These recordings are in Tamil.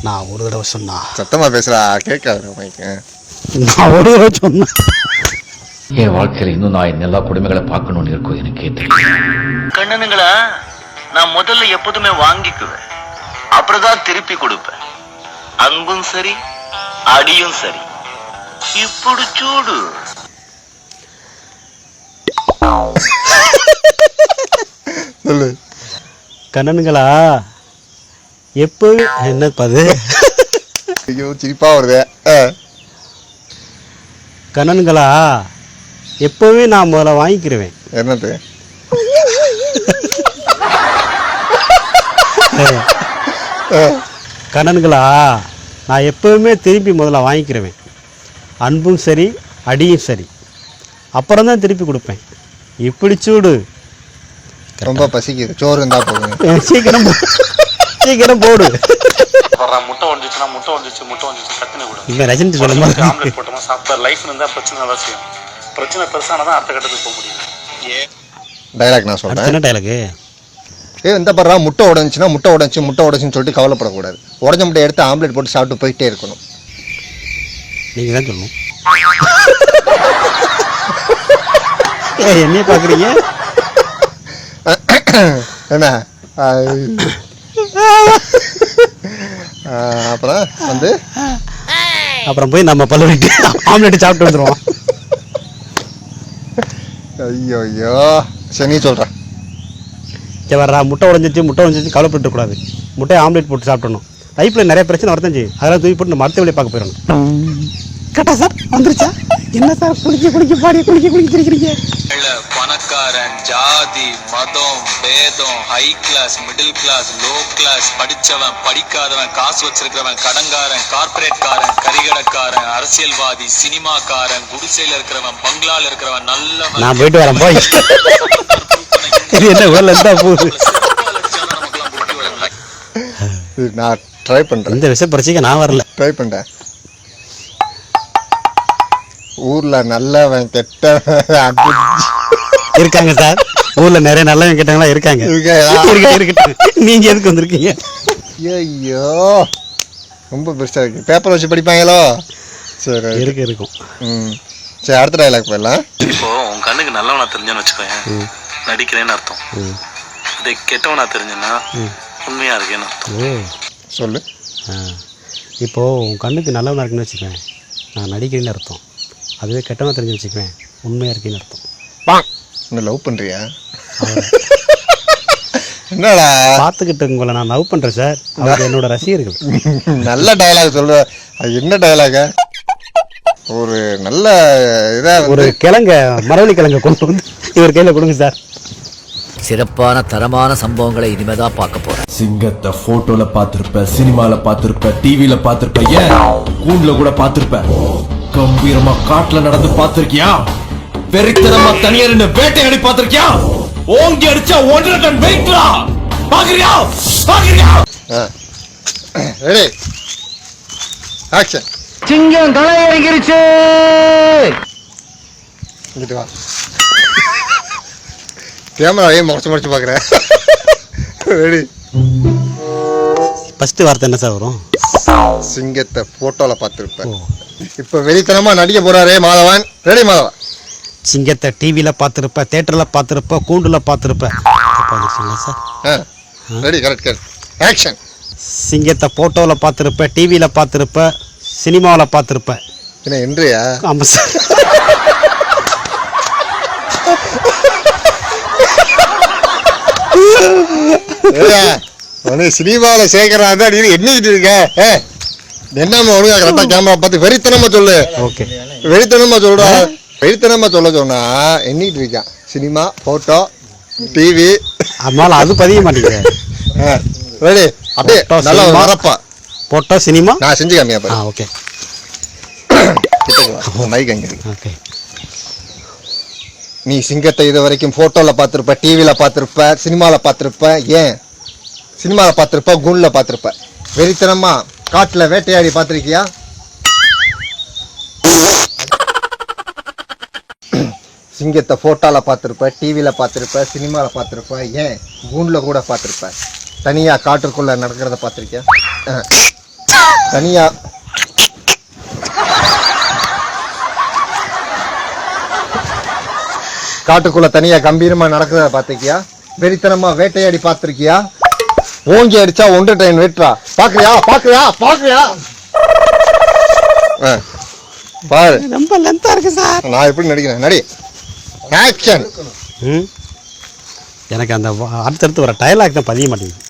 நான் ஒரு தடவை சொன்னா சத்தமா பேசுறா கேட்காது மைக்கு. நான் ஒரு தடவை சொன்னேன். என் வாழ்க்கையில இன்னும் நான் எல்லா குடும்பங்களை பார்க்கணும்னு இருக்கும் எனக்கே தெரியும். கண்ணனுங்களா நான் முதல்ல எப்போதுமே வாங்கிக்குவேன், அப்புறம்தான் திருப்பி கொடுப்பேன். அன்பும் சரி அடியும் சரி. இப்படி சூடு. சொல்லு. கண்ணனுங்களா எப்போவே என்ன பது ஐயோ சிரிப்பா வருது. கண்ணனுங்களா எப்போவே நான் முதல்ல வாங்கிக்கிருவேன். என்னது? கண்ணனுங்களா நான் எப்போவுமே திருப்பி முதல்ல வாங்கிக்கிருவேன். அன்பும் சரி அடியும் சரி, அப்புறம் தான் திருப்பி கொடுப்பேன். இப்படி சூடு. ரொம்ப பசிக்குது, சோறு இருந்தா போதும். சீக்கிரம் சீக்கிரம் போடு. முட்டை வந்துச்சுன்னா முட்டை வந்துச்சு கத்துனே கூட இல்லை ரஜினி சொல்லுமா ஆம்லெட் போட்டோமா சாப்பிட்டா லைஃப் இருந்தால் பிரச்சனை தான் செய்யும். பிரச்சனை பெருசானதான் அடுத்த கட்டத்துக்கு போக முடியும். டைலாக் நான் சொல்றேன். என்ன டைலாக்கு? இந்த பர்றா முட்டை உடஞ்சுன்னு சொல்லிட்டு கவலைப்படக்கூடாது. உடஞ்ச முட்டை எடுத்து ஆம்லெட் போட்டு சாப்பிட்டு போயிட்டே இருக்கணும். நீங்கள் தான் சொல்லணும். என்ன பார்க்குறீங்க? என்ன அப்புறம் வந்து அப்புறம் போய் நம்ம பல்லு விட்டு ஆம்லெட் சாப்பிட்டு வந்துடுவோம். ஐயோ ஐயோ சரி நீ சொல்கிறேன். சரி வர்றா, முட்டை உடஞ்சிச்சு கவலைப்பட்டு கூடாது. முட்டையை ஆம்லெட் போட்டு சாப்பிடணும். லைஃப்பில் நிறைய பிரச்சனை வரதான் செய்யும். அதெல்லாம் தூக்கி போட்டு நம்ம அடுத்த வேலையை பார்க்க போயிடணும். கரெக்டா சார்? வந்துருச்சா? என்ன சார் குளிக்க தெரிக்கிறீங்க? பணக்காரன், ஜாதி, மதம், பேதம், high class, middle class, low class, படிச்சவன், படிக்காதவன், காசு வச்சிருக்கிறவன், கடன்காரன், கார்பரேட்காரன், கரிகடக்காரன், அரசியல்வாதி, சினிமாக்காரன், குடிசையில இருக்கிறவன், பங்களால இருக்கிறவன், நல்லவன். நான் போயிட்டு வரேன் போய். என்ன ஊர்ல இருந்தா போகுது. நான் ட்ரை பண்றேன். இந்த விஷய பரிசைக்கு நான் வரல. ட்ரை பண்றேன். ஊர்ல நல்லவன் கெட்டவன் இருக்காங்க சார். ஊர்ல நிறைய நல்லவன் கெட்டவங்களா இருக்காங்க. நீங்க எதுக்கு வந்திருக்கீங்க? ஐயோ ரொம்ப பெருசா இருக்கு. பேப்பர் வச்சு படிப்பாங்களோ? சரி இருக்கும். சரி அடுத்த டைலாக் போயிடலாம். இப்போ உன் கண்ணுக்கு நல்லவனா தெரிஞ்சேன்னு வச்சுக்கோங்க, நடிக்கிறேன்னு அர்த்தம். அதே கெட்டவனா தெரிஞ்சேன்னா உண்மையா இருக்கேன்னு அர்த்தம். சொல்லு. இப்போ உன் கண்ணுக்கு நல்லவனா இருக்குன்னு வச்சுக்கேன், நான் நடிக்கிறேன்னு அர்த்தம். அதுவே கெட்டவனா தெரிஞ்சு வச்சுக்குவேன், உண்மையா இருக்கேன்னு அர்த்தம். என்ன லவ் பண்றியா? என்னடா பார்த்துக்கிட்டு உங்களை நான் லவ் பண்றேன் சார். அவர் என்னோட ரசிகர்கள். நல்ல டயலாக் சொல்லுவ. என்ன டயலாக? ஒரு நல்ல இதா ஒரு கிழங்க மரவள்ளி கிழங்க கொண்டு வந்து இவர் கையில கொடுங்க சார். சிறப்பான தரமான சம்பவங்களை இனிமேதான் பார்க்க போறேன். சிங்கத்தை போட்டோல பாத்திருப்ப, சினிமால பாத்திருப்ப, டிவில பாத்திருப்ப, ஏன் கூண்டுல கூட பாத்திருப்ப. கம்பீரமா காட்டுல நடந்து பாத்திருக்கியா? வெறித்தனமா தனியார் வேட்டையாடி பாத்திருக்கியா? ஓங்கி அடிச்சா 1.5 டன் வெயிட்லா பாக்குறியா? Ready action. சிங்கம் தலை இறங்கிருச்சு. இங்கிட்டு வா. கேமராவே முறைச்சு பாக்குறேன். ரெடி. ஃபர்ஸ்ட் வார்த்தை என்ன சார் வரும்? சிங்கத்தை போட்டோல பார்த்துருப்பேன். இப்ப வெளித்தனமா நடிக்க போறாரே மாதவன். ரெடி மாதவன். சிங்கத்தை டிவியில பார்த்துருப்ப, தியேட்டர்ல பார்த்துருப்ப, கூண்டுல பார்த்துருப்ப. Sir ready correct action. சிங்கத்தை போட்டோல பார்த்துருப்ப, டிவியில பார்த்துருப்ப, சினிமாவில் பார்த்துருப்ப. என்ன என்றியா? ஆமா சார். சினிமாவில் சேர்க்கிறான் எண்ணிக்கிட்டு இருக்க. என்னம்மா ஒழுங்கா கரெக்டா கேமரா பார்த்து வெறித்தனமா சொல்லு. ஓகே வெறித்தனமா சொல்றா. வெறித்தனமா சொல்ல சொன்னா எண்ணிட்டு இருக்கான். Cinema, photo, TV. அதனால அது பதிய மாட்டேங்குது. ரெடி அப்படியே நல்லா வரப்பா. போட்டோ சினிமா நான் செஞ்சு காமியா பாரு. ஓகே மைக் அங்க இருக்கு. ஓகே. நீ சிங்கத்தை இது வரைக்கும் போட்டோல பார்த்திருப்ப, டிவில பார்த்திருப்ப, சினிமால பார்த்திருப்ப, ஏன் சினிமால பார்த்திருப்ப, கூண்டுல பார்த்திருப்ப. வெறித்தனமா காட்டுல வேட்டையாடி பார்த்திருக்கியா? சிங்கத்தை ஃபோட்டோவில் பார்த்துருப்ப, டிவியில் பார்த்துருப்ப, சினிமாவில் பார்த்துருப்ப, ஏன் கூண்டில் கூட பார்த்துருப்ப. தனியாக காட்டுக்குள்ளே நடக்கிறத பார்த்துருக்கியா? தனியாக காட்டுக்குள்ளே தனியாக கம்பீரமாக நடக்கிறத பார்த்துருக்கியா? வெறித்தனமாக வேட்டையாடி பார்த்துருக்கியா? ஓங்கி அடிச்சா 1 டன் வெட்டுறா. பார்க்குறியா? பார்க்குறியா? பார்க்குறியா? பாரு, ரொம்ப லென்த்தாக இருக்கு சார். நான் எப்படி நடிக்கிறேன், நடி. ஆக்ஷன். எனக்கு அந்த அடுத்தடுத்து வர டயலாக் தான் பதிய மாட்டேங்குது.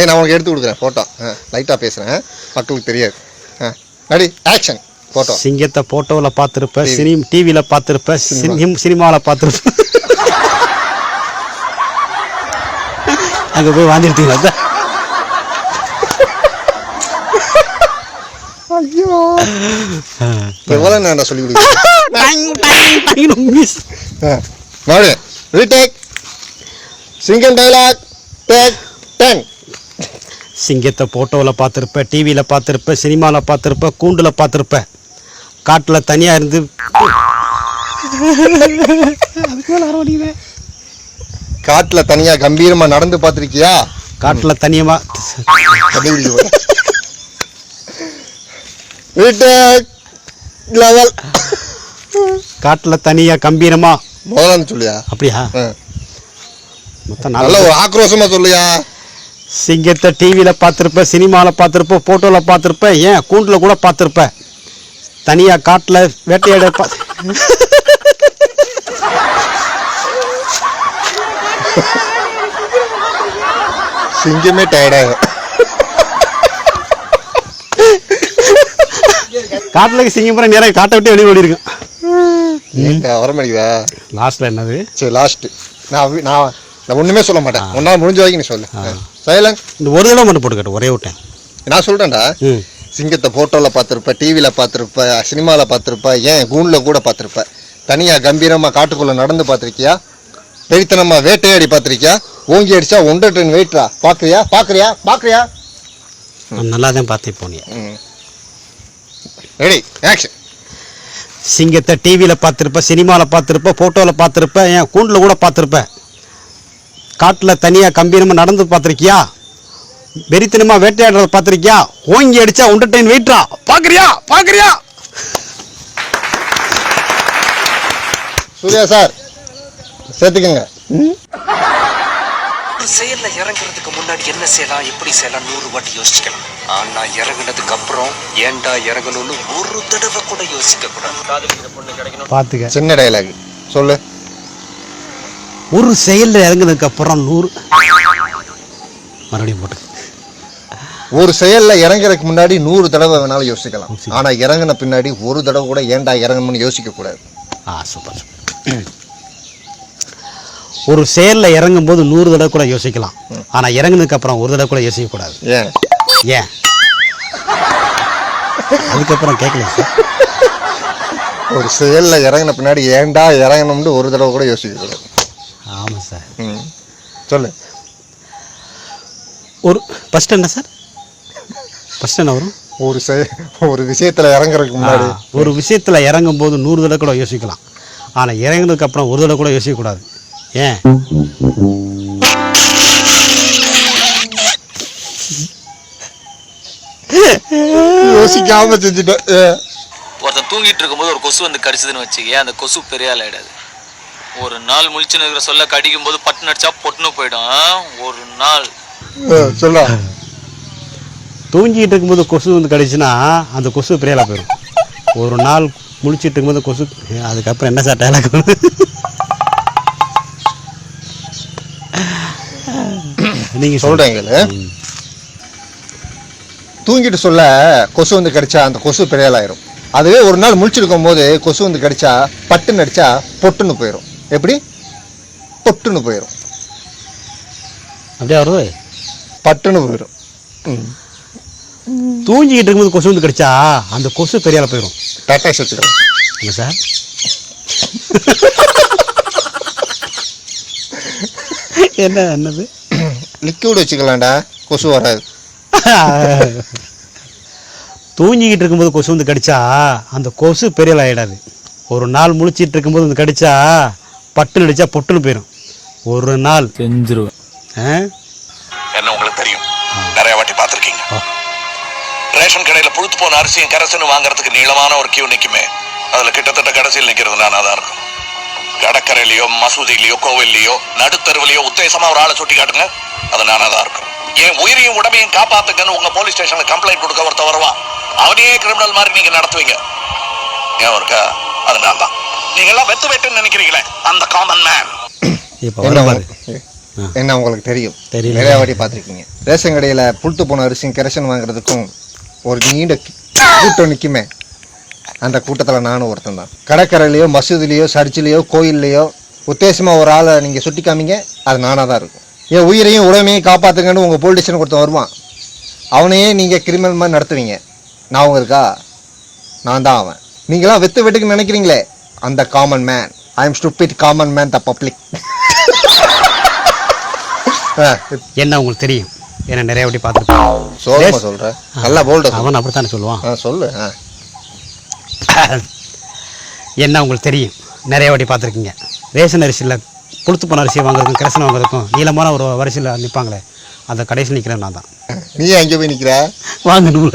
நான் உனக்கு எடுத்து கொடுக்குறேன் ஃபோட்டோ. லைட்டாக பேசுகிறேன், மக்களுக்கு தெரியாது. நடி. ஆக்ஷன். ஃபோட்டோ. சிங்கத்தை போட்டோவில் பார்த்துருப்ப, டிவியில் பார்த்துருப்ப, சினிமாவில் பார்த்துருப்ப. அங்கே போய் வாங்கிட்டீங்களா சார்? ஐயோ, எவ்வளோ நான் சொல்லி கொடுக்குறேன். ரீடேக். சிங்கம் டைலாக். டேக் 10. சிங்கத்தை போட்டோவில் பார்த்துருப்ப, டிவியில் பார்த்துருப்ப, சினிமாவில் பார்த்துருப்ப, கூண்டில் பார்த்துருப்ப, காட்டில் தனியாக இருந்து. அதுக்கு மேலே வர முடியுமே. காட்டில் தனியாக கம்பீரமாக நடந்து பார்த்துருக்கியா? காட்டில் தனியமாக ரீடேக் லெவல். காட்டில் தனியாக கம்பீரமா முதல்ல சொல்லியா? அப்படியா? மொத்தம் நல்ல ஒரு ஆக்ரோஷமாக சொல்லியா? சிங்கத்தை டிவியில் பார்த்துருப்ப, சினிமாவில் பார்த்துருப்ப, ஃபோட்டோவில் பார்த்துருப்ப, ஏன் கூண்டில் கூட பார்த்துருப்ப, தனியாக காட்டில் வேட்டையாட சிங்கமே டயர்டாகும். காட்டில் சிங்கம் நேராக காட்டை விட்டு வெளியே ஓடி இருக்கும். வர மாட்டேங்குதா? லாஸ்ட்டில் என்னது? சரி, லாஸ்ட்டு. நான் ஒன்றுமே சொல்ல மாட்டேன். ஒன்றால் முடிஞ்ச வரைக்கும் நீ சொல்லு. சைலண்ட். இந்த ஒரு தடவை மட்டும் போட்டுக்கட்டும், ஒரே விட்டேன். நான் சொல்கிறேன்டா. சிங்கத்தை ஃபோட்டோவில் பார்த்துருப்ப, டிவியில் பார்த்துருப்ப, சினிமாவில் பார்த்துருப்ப, ஏன் கூண்டில் கூட பார்த்துருப்ப, தனியாக கம்பீரமாக காட்டுக்குள்ளே நடந்து பார்த்துருக்கியா? வெறித்தனமாக வேட்டையாடி பார்த்துருக்கியா? ஓங்கி அடிச்சா 1 டன் வெயிட்ரா. பார்க்குறியா? பார்க்குறியா? பார்க்குறியா? நல்லா தான் பார்த்தேன் போனியா. ரெடி. ஆக்ஷன். சிங்கத்தை டிவியில் பார்த்துருப்ப, சினிமாவில் பார்த்துருப்ப, ஃபோட்டோவில் பார்த்துருப்ப, ஏன் கூண்டில் கூட பார்த்துருப்ப, காட்டில் தனியாக கம்பீரமாக நடந்து பார்த்துருக்கியா? வெறித்தனமாக வேட்டையாடுறத பார்த்துருக்கியா? ஓங்கி அடிச்சா 1 டன் வெயிட்ரா. பார்க்குறியா? பார்க்குறியா? சூர்யா சார் சேர்த்துக்கங்க. செயல்ல இறங்குறதுக்கு முன்னாடி என்ன செய்யலாம், எப்படி செய்யலாம் 100 வாட்டி யோசிக்கலாம். ஆனா இறங்குனதுக்கு அப்புறம் ஏன்டா இறங்கணும்னு ஒரு தடவை கூட யோசிக்க கூடாது. பார்த்துக்க. சின்ன டயலாக் சொல்லு. ஒரு செயலில் இறங்குனதுக்கு அப்புறம் 100 மறுபடியும் போட்டு. ஒரு செயலில் இறங்குறதுக்கு முன்னாடி 100 தடவை வேணாலும் யோசிக்கலாம். ஆனால் இறங்கின பின்னாடி ஒரு தடவை கூட ஏன்டா இறங்கணும்னு யோசிக்கக்கூடாது. சூப்பர். ஒரு செயலில் இறங்கும் போது 100 தடவை கூட யோசிக்கலாம். ஆனால் இறங்குனதுக்கு அப்புறம் ஒரு தடவை கூட யோசிக்கக்கூடாது. ஏன்? ஏன்? அதுக்கப்புறம் கேட்கல சார். ஒரு செயலில் இறங்கின பின்னாடி ஏன்டா இறங்கணும்னு ஒரு தடவை கூட யோசிக்கக்கூடாது. ஆமாம் சார். சொல்லு. ஒரு ஃபஸ்ட் என்ன சார்? ஃபஸ்ட் என்ன வரும்? ஒரு விஷயத்தில் இறங்குறதுக்கு முன்னாடி ஒரு விஷயத்தில் இறங்கும் போது 100 தடவை கூட யோசிக்கலாம். ஆனால் இறங்கினதுக்கு அப்புறம் ஒரு தடவை கூட யோசிக்கக்கூடாது. ஏன்? யோசிக்காம செஞ்சுட்டேன். ஒருத்தன் தூங்கிட்டு இருக்கும்போது ஒரு கொசு வந்து கடிச்சதுன்னு வச்சுக்கேன், அந்த கொசு பெரிய ஆள் ஆயிடாது. ஒரு நாள் முழிச்சுன்னு இருக்கிற சொல்ல கடிக்கும் போது பட்டு நடிச்சா பொட்டுன்னு போயிடும். ஒரு நாள் சொல்ல தூங்கிட்டு இருக்கும்போது கொசு வந்து கடிச்சுன்னா அந்த கொசு பெரியாலா போயிடும். ஒரு நாள் முழிச்சிட்டு இருக்கும்போது கொசு. அதுக்கப்புறம் என்ன சார் டயலாக்? நீங்கள் சொல்கிறீங்களே. தூங்கிட்டு சொல்ல கொசு வந்து கடிச்சா அந்த கொசு பெரியாலாயிரும். அதுவே ஒரு நாள் முழிச்சிருக்கும் போது கொசு வந்து கடிச்சா பட்டுன்னு அடிச்சா பொட்டுன்னு போயிடும். எப்படி? பொட்டுன்னு போயிடும். அப்படியே வருது. பட்டுன்னு போயிடும். தூங்கிட்டு இருக்கும்போது கொசு வந்து கடிச்சா அந்த கொசு பெரியால போயிடும். டாட்டா வச்சுக்கிறேன். இல்லை சார். என்னது? லிக்விட் வச்சுக்கலாம்டா, கொசு வராது. தூங்கிக்கிட்டு இருக்கும்போது கொசு வந்து கடிச்சா அந்த கொசு பெரியால் ஆகிடாது. ஒரு நாள் முழிச்சிட்டு இருக்கும்போது வந்து கடிச்சா பட்டுன்னு அடிச்சா பொட்டுன்னு போயிடும். ஒரு நாள் செஞ்சிருவேன். என்ன உங்களுக்கு தெரியும், நிறைய வாட்டி பார்த்துருக்கீங்க. ரேஷன் கடையில புழுத்து போன அரிசியும் கரசனும் வாங்குறதுக்கு நீளமான ஒரு கியூ நிக்குமே, அதுல கிட்டத்தட்ட கடைசியில் நிக்கிறது நானா தான் இருக்கும். கடற்கரையிலயோ மசூதியிலயோ கோவில்லையோ நடுத்தருவிலையோ உத்தேசமா ஒரு ஆளை சுட்டி காட்டுங்க, அது நானா தான் இருக்கும். என் உயிரையும் உடமையும் காப்பாத்துக்கன்னு உங்க போலீஸ் ஸ்டேஷன்ல கம்ப்ளைண்ட் கொடுக்க ஒருத்த வருவான், அவனையே கிரிமினல் மாதிரி நீங்க நடத்துவீங்க. ஏன் இருக்கா, அது நான் தான். நீங்க எல்லாம் வெத்து வெட்டுன்னு நினைக்கிறீங்களே, அந்த காமன் மேன். என்ன உங்களுக்கு தெரியும், தெரியல. நிறைய வாட்டி பார்த்துருக்கீங்க. ரேஷன் கடையில் புழுத்து போன அரிசியும் கெரசன் வாங்குறதுக்கும் ஒரு நீண்ட கூட்டம் நிற்குமே, அந்த கூட்டத்தில் நானும் ஒருத்தன் தான். கடற்கரையிலையோ மசூதிலையோ சர்ச்சிலையோ கோயில்லையோ உத்தேசமாக ஒரு ஆளை நீங்கள் சுட்டி காமிங்க, அது நானாக தான் இருக்கும். என் உயிரையும் உடமையும் காப்பாற்றுங்கன்னு உங்கள் போலீஸ் ஸ்டேஷன் ஒருத்தன் வருவான், அவனையே நீங்கள் கிரிமினல் மாதிரி நடத்துவீங்க. ஞாபகம் இருக்கா? நான் தான் அவன். நீங்களாம் வெத்து வெட்டுக்கு நினைக்கிறீங்களே, அந்த common man. I am stupid common man the public. என்ன உங்களுக்கு தெரியும், என்ன நிறைய வாட்டி பார்த்துருப்பேன். சோகமா சொல்கிறேன், நல்லா போல்ட அவன் அப்படித்தானே சொல்லுவான். சொல்லு. என்ன உங்களுக்கு தெரியும், நிறைய வாட்டி பார்த்துருக்கீங்க. ரேஷன் அரிசியில் புழுத்து போன அரிசியை வாங்குறதுக்கும் கரசன் வாங்குறதுக்கும் நீளமான ஒரு வரிசையில் நிற்பாங்களே, அந்த கடைசியில் நிற்கிறேன் நான் தான். நீ அங்கே போய் நிற்கிற? வாங்கணும்.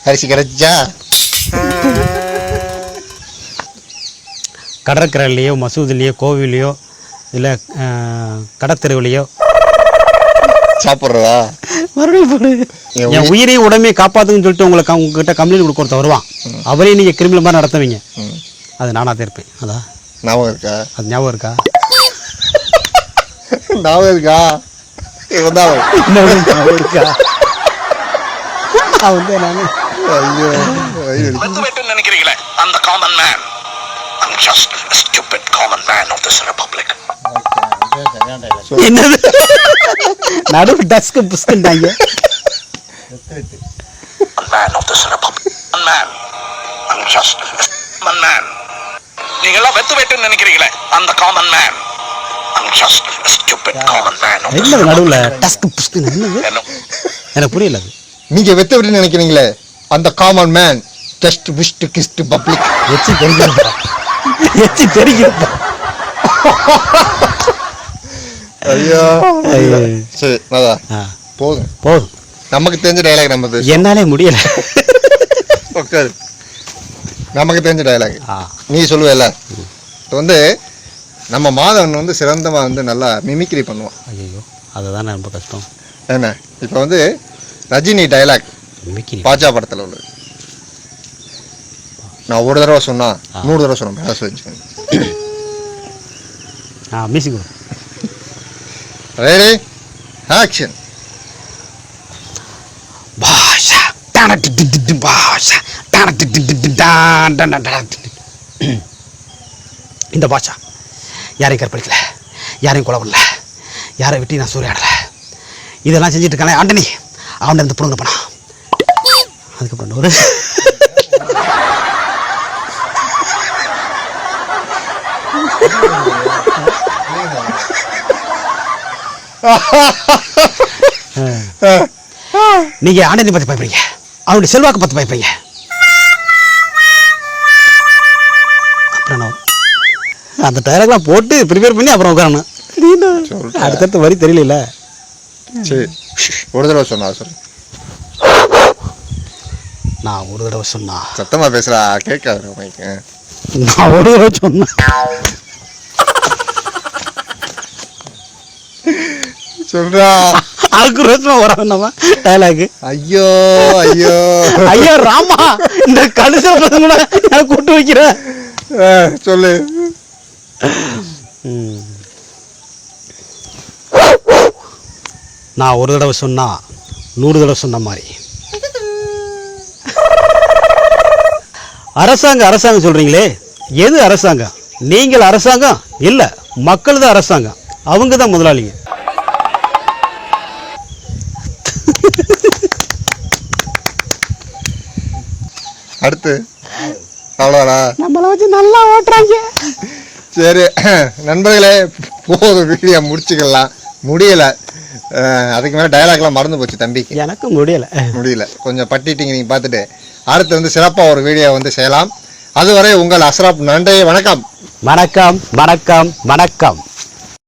அரிசி கிடைச்சா? கடற்கரையிலையோ மசூதிலையோ கோவிலையோ இல்லை கடத்தெருவிலையோ சாப்பிட்றதா? மறுபடியும் என் உயிரையும் உடமையை காப்பாற்றுன்னு சொல்லிட்டு உங்ககிட்ட கம்ப்ளைண்ட் கொடுக்க ஒருத்த வருவான், அவரையும் நீங்கள் கிரிமினல் மாதிரி நடத்துவீங்க, அது நானாக தான் இருப்பேன். அதான் ஞாபகம் இருக்கா? அது ஞாபகம் இருக்கா? ஞாபகம் இருக்கா? ஞாபகம் இருக்கா? நினைக்கிறீங்களே, அந்த common man. I'm just a stupid common man of this republic. என்னது நடுவு Tusk புஸ்கண்டாங்க. Man of this republic. Man. I'm just a common man. நீங்க எல்லாம் வெத்து வெட்டுன்னு நினைக்கிறீங்களே, அந்த common man. I'm just a stupid common man of this republic. நடுவுல டஸ்க் புஸ்கன் என்னது எனக்கு புரியல. நீங்க வெத்து வெட்டு நினைக்கிறீங்களே, அந்த common man just wish to kiss to public. எச்சி தெரிஞ்சிருப்பா, எச்சி தெரிஞ்சிருப்பா. ஐயோ சரி போதும் போதும், நமக்கு தெரிஞ்ச டயலாக் நம்ம பேச என்னாலே முடியல. உட்காரு, நமக்கு தெரிஞ்ச டயலாக் நீ சொல்லுவேல. இப்போ வந்து நம்ம மாதவன் வந்து சிறந்தமாக வந்து நல்லா மிமிக்ரி பண்ணுவான். ஐயோ அதுதான் ரொம்ப கஷ்டம். என்ன இப்போ வந்து ரஜினி டயலாக் பாஜா படத்தில் உள்ளது. நான் ஒரு தடவை சொன்னா 100 தடவை சொன்னேன், பேச வச்சுக்கோங்க. Music ready action. Basha Basha இந்த பாஷா யாரையும் கற்பழிக்கல, யாரையும் கொலை பண்ணல, யாரை விட்டு நான் சூறையாடல, இதெல்லாம் செஞ்சுட்டு இருக்கானே ஆண்டனி, அவன் இந்த புடுங்க பண்ணா. அதுக்கப்புறம் ஒரு நீங்க ஆண்டனி பத்தி பயப்படுறீங்க, அவனுடைய செல்வாக்கு பத்தி பயப்படுறீங்க. அப்புறம் அந்த டயலாக்லாம் போட்டு ப்ரிப்பேர் பண்ணி அப்புறம் உட்காரணும். அடுத்தடுத்த வரி தெரியல. சரி ஒரு தடவை சொன்னா சொல்லு. நான் ஒரு தடவை சொன்னா சத்தமா பேசுறா, கேட்காது மைக்கு. நான் ஒரு தடவை சொன்னேன் சொல்றா. அதுக்கு ரோஜமா வராம டயலாக். ஐயோ ஐயோ ஐயோ ராமா, இந்த கடைசியா கூட நான் கூட்டு வைக்கிறேன். சொல்லு. நான் ஒரு தடவை சொன்னா 100 தடவை சொன்ன மாதிரி. அரசாங்கம் சொல்றீங்களே, எது அரசாங்கம்? நீங்கள் அரசாங்கம் இல்ல, மக்கள் தான் அரசாங்கம், அவங்க தான் முதலாளிங்க. அடுத்து அவ்வளோடா, நம்மளை வச்சு நல்லா ஓட்டுறாங்க. சரி நண்பர்களே, போதும், வீடியோ முடிச்சுக்கலாம். முடியல, அதுக்கு மேலே டயலாக்லாம் மறந்து போச்சு தம்பிக்கு. எனக்கு முடியல கொஞ்சம் பட்டிட்டீங்க நீங்கள் பார்த்துட்டு. அடுத்து வந்து சிறப்பாக ஒரு வீடியோ வந்து செய்யலாம். அதுவரை உங்கள் அஸ்ராப். நன்றி, வணக்கம். வணக்கம் வணக்கம் வணக்கம்.